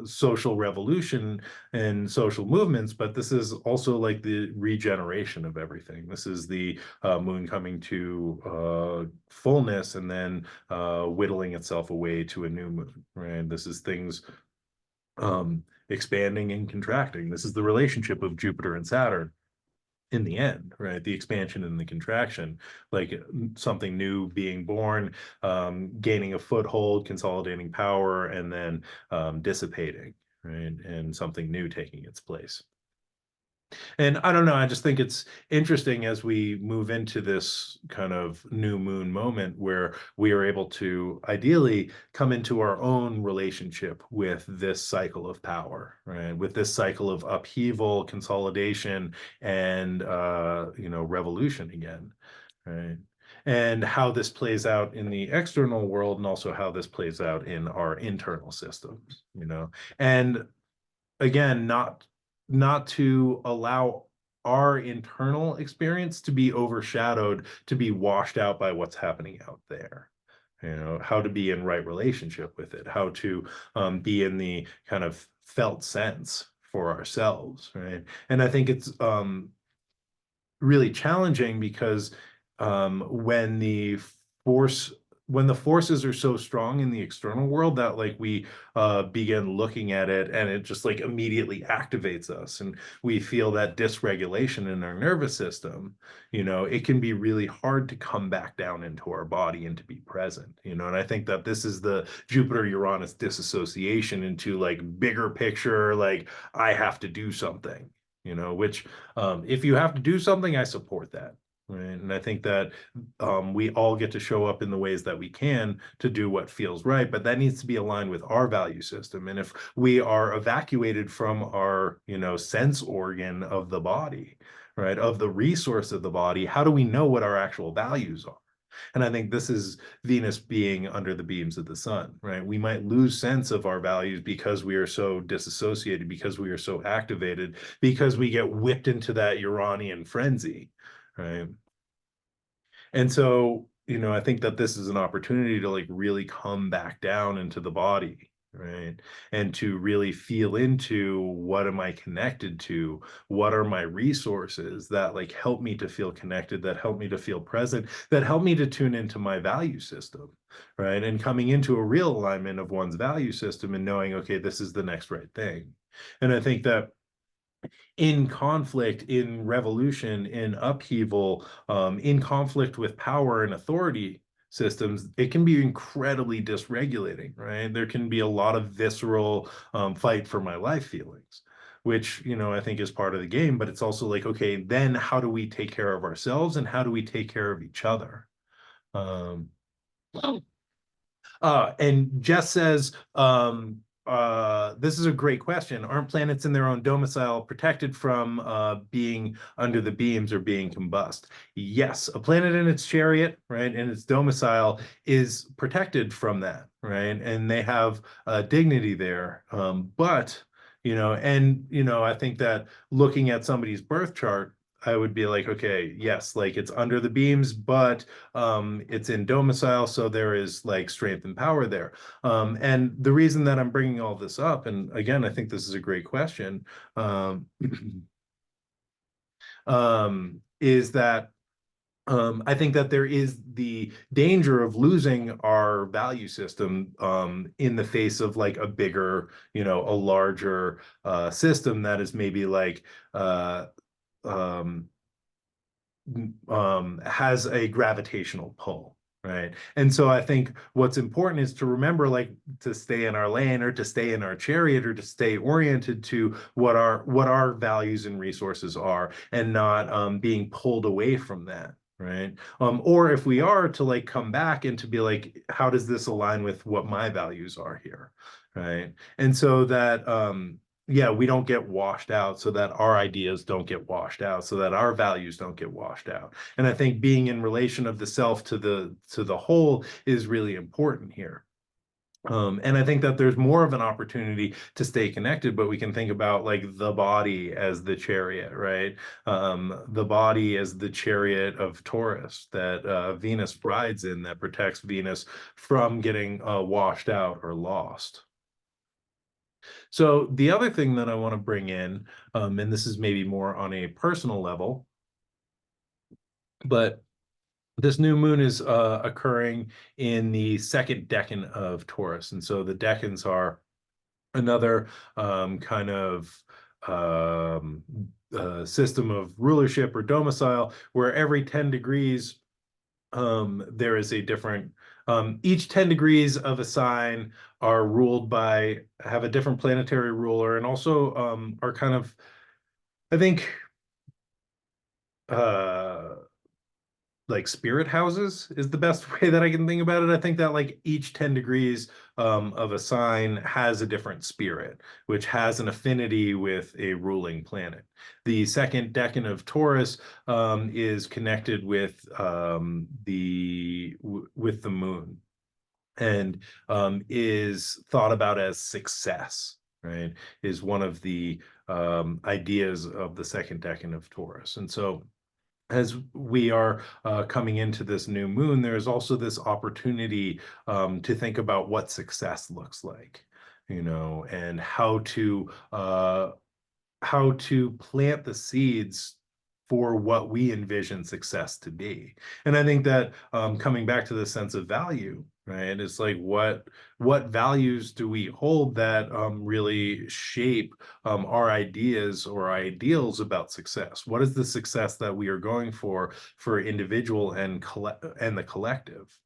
social revolution and social movements, but this is also like the regeneration of everything. This is the moon coming to fullness and then whittling itself away to a new moon, right? This is things expanding and contracting. This is the relationship of Jupiter and Saturn in the end, right? The expansion and the contraction, like something new being born, gaining a foothold, consolidating power, and then dissipating, right? And something new taking its place. And I don't know, I just think it's interesting as we move into this kind of new moon moment where we are able to ideally come into our own relationship with this cycle of power, right? With this cycle of upheaval, consolidation, and revolution again, right? And how this plays out in the external world, and also how this plays out in our internal systems, and again, not to allow our internal experience to be overshadowed, to be washed out by what's happening out there. How to be in right relationship with it, how to be in the kind of felt sense for ourselves, right? And I think it's really challenging because when force when the forces are so strong in the external world that like we begin looking at it and it just like immediately activates us, and we feel that dysregulation in our nervous system, it can be really hard to come back down into our body and to be present, and I think that this is the Jupiter Uranus disassociation into like bigger picture, like I have to do something, which if you have to do something, I support that. Right. And I think that we all get to show up in the ways that we can to do what feels right, but that needs to be aligned with our value system. And if we are evacuated from our, sense organ of the body, right, of the resource of the body, how do we know what our actual values are? And I think this is Venus being under the beams of the sun, right? We might lose sense of our values because we are so disassociated, because we are so activated, because we get whipped into that Uranian frenzy, right? And so, I think that this is an opportunity to like really come back down into the body, right? And to really feel into what am I connected to? What are my resources that like help me to feel connected, that help me to feel present, that help me to tune into my value system, right? And coming into a real alignment of one's value system and knowing, okay, this is the next right thing. And I think that in conflict, in revolution, in upheaval, in conflict with power and authority systems, it can be incredibly dysregulating, right? There can be a lot of visceral fight for my life feelings, which, I think is part of the game, but it's also like, okay, then how do we take care of ourselves and how do we take care of each other? Um, and Jess says, this is a great question. Aren't planets in their own domicile protected from being under the beams or being combust? Yes, a planet in its chariot, right, in its domicile is protected from that, right? And they have dignity there. But, I think that looking at somebody's birth chart, I would be like, okay, yes, like it's under the beams, but it's in domicile, so there is like strength and power there. And the reason that I'm bringing all this up, and again, I think this is a great question, is that I think that there is the danger of losing our value system in the face of like a bigger, a larger system that is maybe like um, has a gravitational pull, right? And so I think what's important is to remember, like, to stay in our lane or to stay in our chariot or to stay oriented to what our values and resources are, and not being pulled away from that. Right. Or if we are, to like come back and to be like, how does this align with what my values are here? Right. And so that yeah, we don't get washed out, so that our ideas don't get washed out, so that our values don't get washed out. And I think being in relation of the self to the whole is really important here. And I think that there's more of an opportunity to stay connected, but we can think about like the body as the chariot, right? The body as the chariot of Taurus that Venus rides in, that protects Venus from getting washed out or lost. So the other thing that I want to bring in, and this is maybe more on a personal level, but this new moon is occurring in the second decan of Taurus. And so the decans are another kind of um, system of rulership or domicile where every 10 degrees there is a different each 10 degrees of a sign are ruled by have a different planetary ruler, and also are kind of, I think, uh like spirit houses is the best way that I can think about it. I think that like each 10 degrees of a sign has a different spirit, which has an affinity with a ruling planet. The second decan of Taurus is connected with the moon, and is thought about as success, right? Is one of the ideas of the second decan of Taurus. And so as we are coming into this new moon, there's also this opportunity to think about what success looks like, and how to plant the seeds for what we envision success to be. And I think that coming back to the sense of value, right? It's like what values do we hold that really shape our ideas or ideals about success? What is the success that we are going for individual and the collective?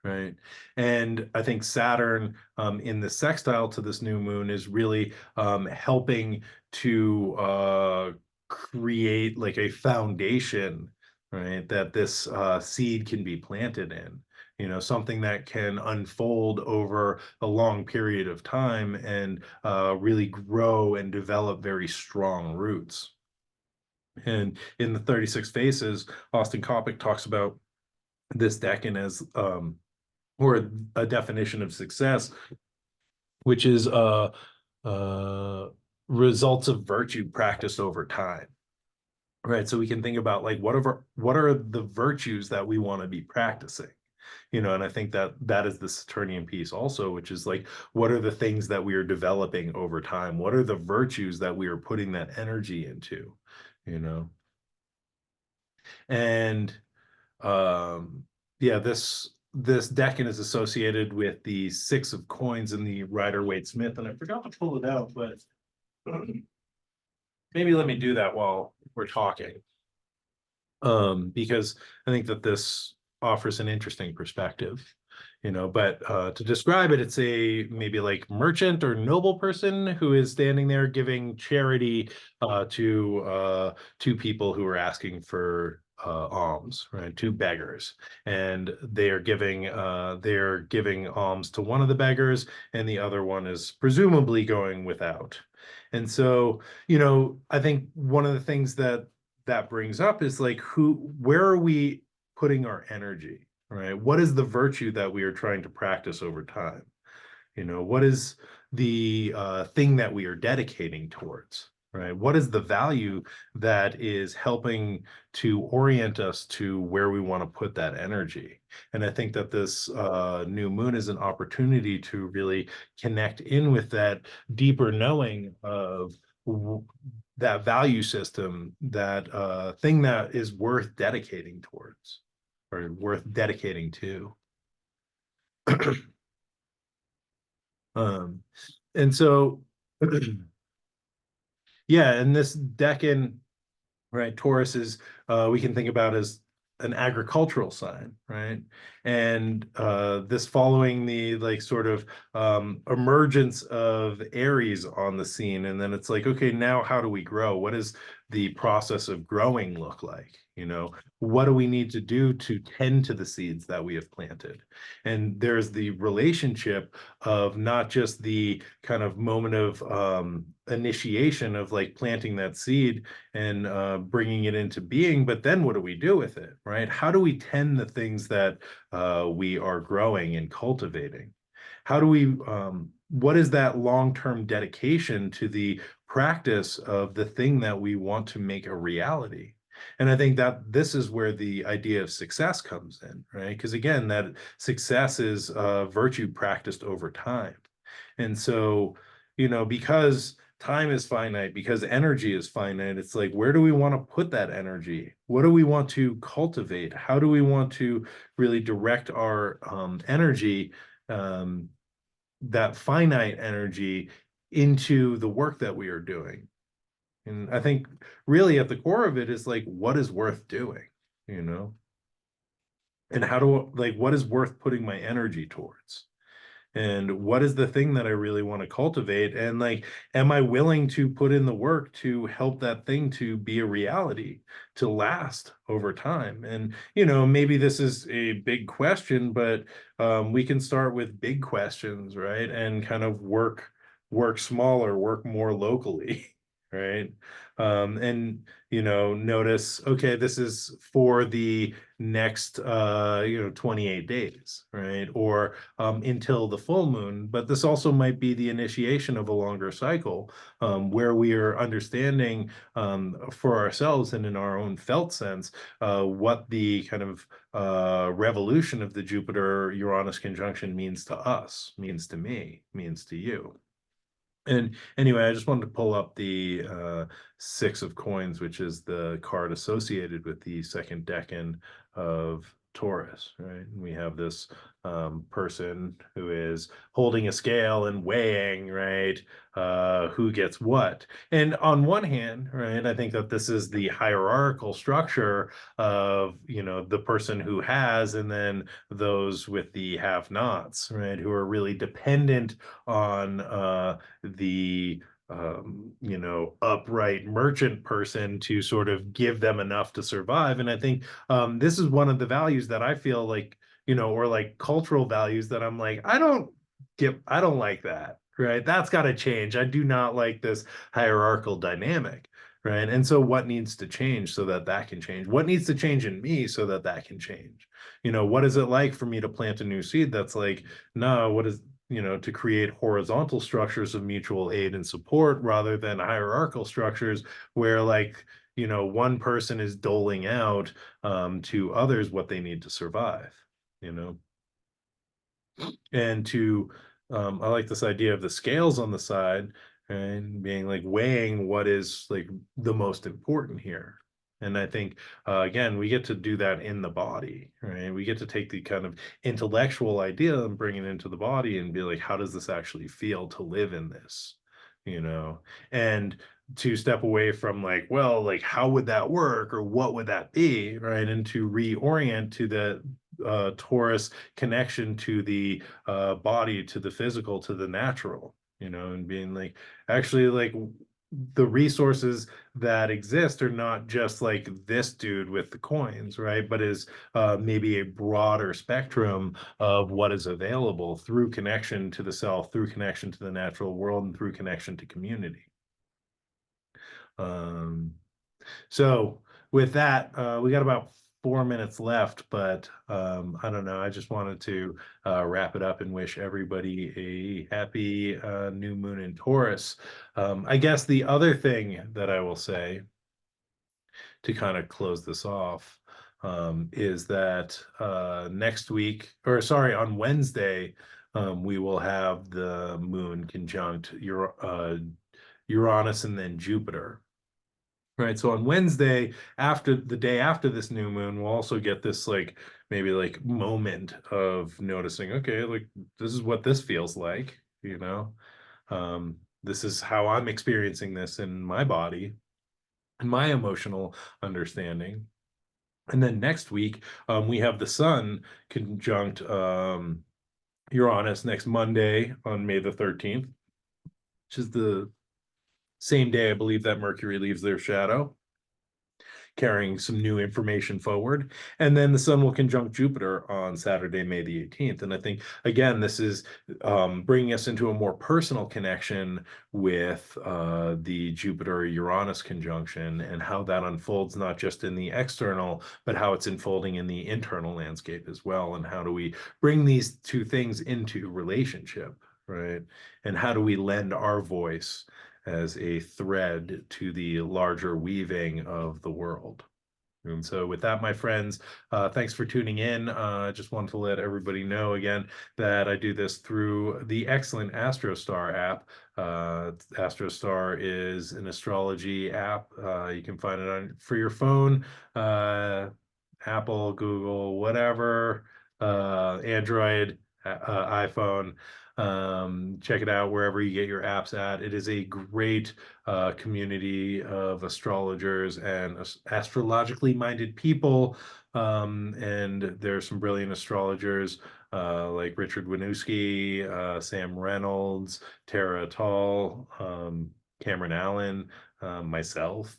Right. And I think Saturn in the sextile to this new moon is really helping to create like a foundation right? That this seed can be planted in, something that can unfold over a long period of time and really grow and develop very strong roots. And in the 36 Faces, Austin Coppock talks about this decan as, or a definition of success, which is uh, results of virtue practiced over time. Right. So we can think about like what are the virtues that we want to be practicing? And I think that that is the Saturnian piece also, which is like, what are the things that we are developing over time? What are the virtues that we are putting that energy into? You know, and um yeah, this decan is associated with the six of coins in the Rider-Waite-Smith, and I forgot to pull it out, but maybe let me do that while we're talking. Because I think that this offers an interesting perspective, but to describe it, it's a maybe like merchant or noble person who is standing there giving charity to people who are asking for alms, right? Two beggars, and they're giving alms to one of the beggars, and the other one is presumably going without. And so, I think one of the things that brings up is like, where are we putting our energy, right? What is the virtue that we are trying to practice over time? What is the thing that we are dedicating towards, right? What is the value that is helping to orient us to where we want to put that energy? And I think that this new moon is an opportunity to really connect in with that deeper knowing of that value system, that thing that is worth dedicating towards or worth dedicating to. Um, and so, yeah, and this decan, right, Taurus is, we can think about as an agricultural sign, right? And this following the like sort of emergence of Aries on the scene. And then it's like, okay, now how do we grow? What does the process of growing look like? What do we need to do to tend to the seeds that we have planted? And there's the relationship of not just the kind of moment of initiation of like planting that seed and bringing it into being, but then what do we do with it, right? How do we tend the things that we are growing and cultivating? How do we, what is that long-term dedication to the practice of the thing that we want to make a reality? And I think that this is where the idea of success comes in, right? Because again, that success is virtue practiced over time. And so, because time is finite, because energy is finite, it's like, where do we want to put that energy? What do we want to cultivate? How do we want to really direct our energy, um, that finite energy, into the work that we are doing? And I think really at the core of it is like, what is worth doing, you know? And how do, like, what is worth putting my energy towards? And what is the thing that I really want to cultivate? And like, am I willing to put in the work to help that thing to be a reality, to last over time? And, maybe this is a big question, but we can start with big questions, right? And kind of work smaller, work more locally, right? And, notice, okay, this is for the next 28 days, right? Or until the full moon, but this also might be the initiation of a longer cycle, where we are understanding, for ourselves and in our own felt sense, what the kind of revolution of the Jupiter-Uranus conjunction means to us, means to me, means to you. And anyway, I just wanted to pull up the Six of Coins, which is the card associated with the second decan of Taurus, right? And we have this person who is holding a scale and weighing, right, who gets what. And on one hand, right, I think that this is the hierarchical structure of, the person who has, and then those with the have-nots, right, who are really dependent on the upright merchant person to sort of give them enough to survive. And I think this is one of the values that I feel like, or like cultural values that I'm like, I don't like that, right? That's got to change. I do not like this hierarchical dynamic, right? And so what needs to change so that that can change? What needs to change in me so that that can change? What is it like for me to plant a new seed that's like, no, what is, to create horizontal structures of mutual aid and support rather than hierarchical structures where, like, one person is doling out to others what they need to survive, you know? And I like this idea of the scales on the side and being like weighing what is like the most important here. And I think, again, we get to do that in the body, right? We get to take the kind of intellectual idea and bring it into the body and be like, how does this actually feel to live in this? You know, and to step away from like, well, like, how would that work or what would that be, right? And to reorient to the Taurus connection to the body, to the physical, to the natural, and being like, actually, like, the resources that exist are not just like this dude with the coins, right? But is maybe a broader spectrum of what is available through connection to the self, through connection to the natural world, and through connection to community. Um, so with that, we got about 4 minutes left, but I don't know. I just wanted to wrap it up and wish everybody a happy new moon in Taurus. I guess the other thing that I will say to kind of close this off is that next week, or sorry, on Wednesday, we will have the moon conjunct Uranus and then Jupiter. Right. So on Wednesday, after the day after this new moon, we'll also get this like maybe like moment of noticing, okay, like this is what this feels like, this is how I'm experiencing this in my body and my emotional understanding. And then next week, we have the sun conjunct Uranus next Monday on May the 13th, which is the same day I believe that Mercury leaves their shadow, carrying some new information forward. And then the sun will conjunct Jupiter on Saturday, May the 18th. And I think, again, this is bringing us into a more personal connection with the Jupiter Uranus conjunction and how that unfolds, not just in the external, but how it's unfolding in the internal landscape as well. And how do we bring these two things into relationship, right? And how do we lend our voice as a thread to the larger weaving of the world? And so with that, my friends, thanks for tuning in. I just wanted to let everybody know again that I do this through the excellent AstroStar app. AstroStar is an astrology app. You can find it on for your phone, Apple, Google, whatever, Android, iPhone. Check it out wherever you get your apps at. It is a great community of astrologers and astrologically minded people. And there's some brilliant astrologers like Richard Winooski, Sam Reynolds, Tara Tall, Cameron Allen, myself,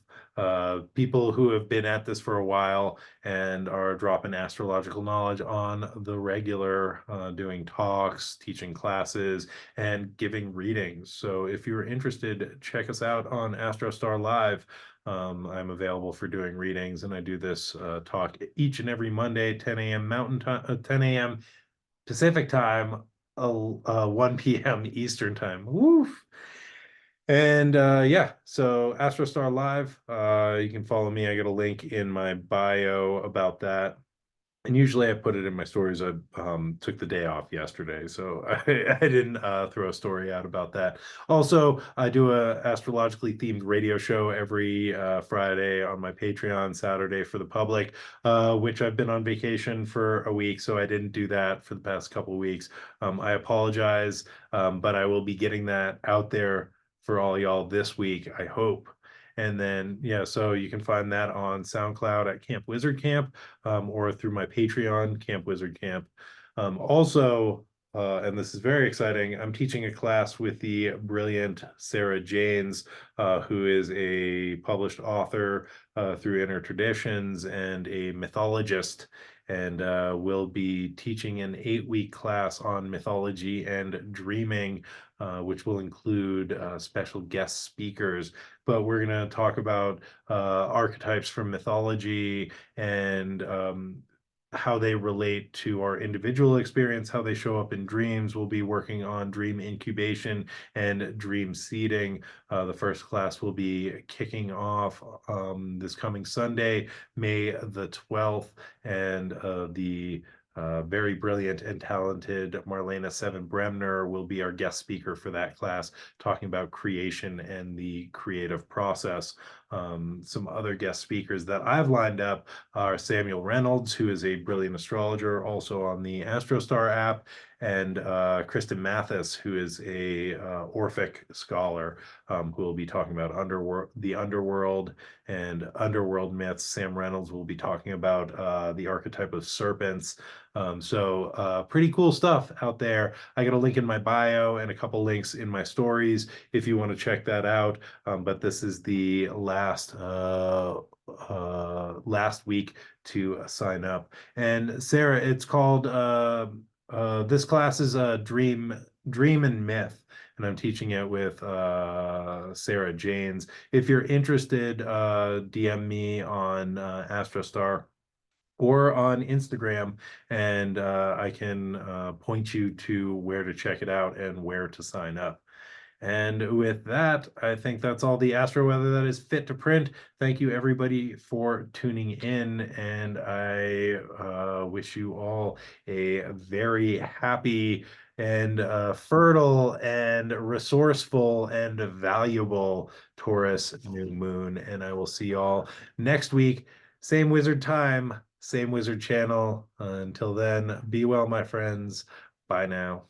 people who have been at this for a while and are dropping astrological knowledge on the regular, doing talks, teaching classes, and giving readings. So if you're interested, check us out on AstroStar Live. I'm available for doing readings, and I do this talk each and every Monday, 10 a.m. Mountain Time, 10 a.m. Pacific Time, 1 p.m. Eastern Time. Woof. And yeah, so AstroStar Live, you can follow me. I got a link in my bio about that. And usually I put it in my stories. I took the day off yesterday, so I didn't throw a story out about that. Also, I do a astrologically themed radio show every Friday on my Patreon, Saturday for the public, which I've been on vacation for a week, so I didn't do that for the past couple of weeks. I apologize, but I will be getting that out there for all y'all this week, I hope. And then, yeah, so you can find that on SoundCloud at Camp Wizard Camp, or through my Patreon, Camp Wizard Camp. Also, and this is very exciting. I'm teaching a class with the brilliant Sarah Janes, who is a published author through Inner Traditions and a mythologist. And we'll be teaching an 8-week class on mythology and dreaming, which will include special guest speakers. But we're going to talk about archetypes from mythology and how they relate to our individual experience, how they show up in dreams. We'll be working on dream incubation and dream seeding. The first class will be kicking off this coming Sunday, May the 12th, and the very brilliant and talented Marlena Seven Bremner will be our guest speaker for that class, talking about creation and the creative process. Some other guest speakers that I've lined up are Samuel Reynolds, who is a brilliant astrologer, also on the AstroStar app, and Kristen Mathis, who is a Orphic scholar, who will be talking about the underworld and underworld myths. Sam Reynolds will be talking about the archetype of serpents. So pretty cool stuff out there. I got a link in my bio and a couple links in my stories if you want to check that out. But this is the last week to sign up. And Sarah, it's called this class is a dream and myth, and I'm teaching it with Sarah Janes. If you're interested, DM me on Astrostar or on Instagram, and I can point you to where to check it out and where to sign up. And with that, I think that's all the astro weather that is fit to print. Thank you, everybody, for tuning in, and I wish you all a very happy and fertile and resourceful and valuable Taurus new moon. And I will see you all next week. Same wizard time, same wizard channel. Until then, be well, my friends. Bye now.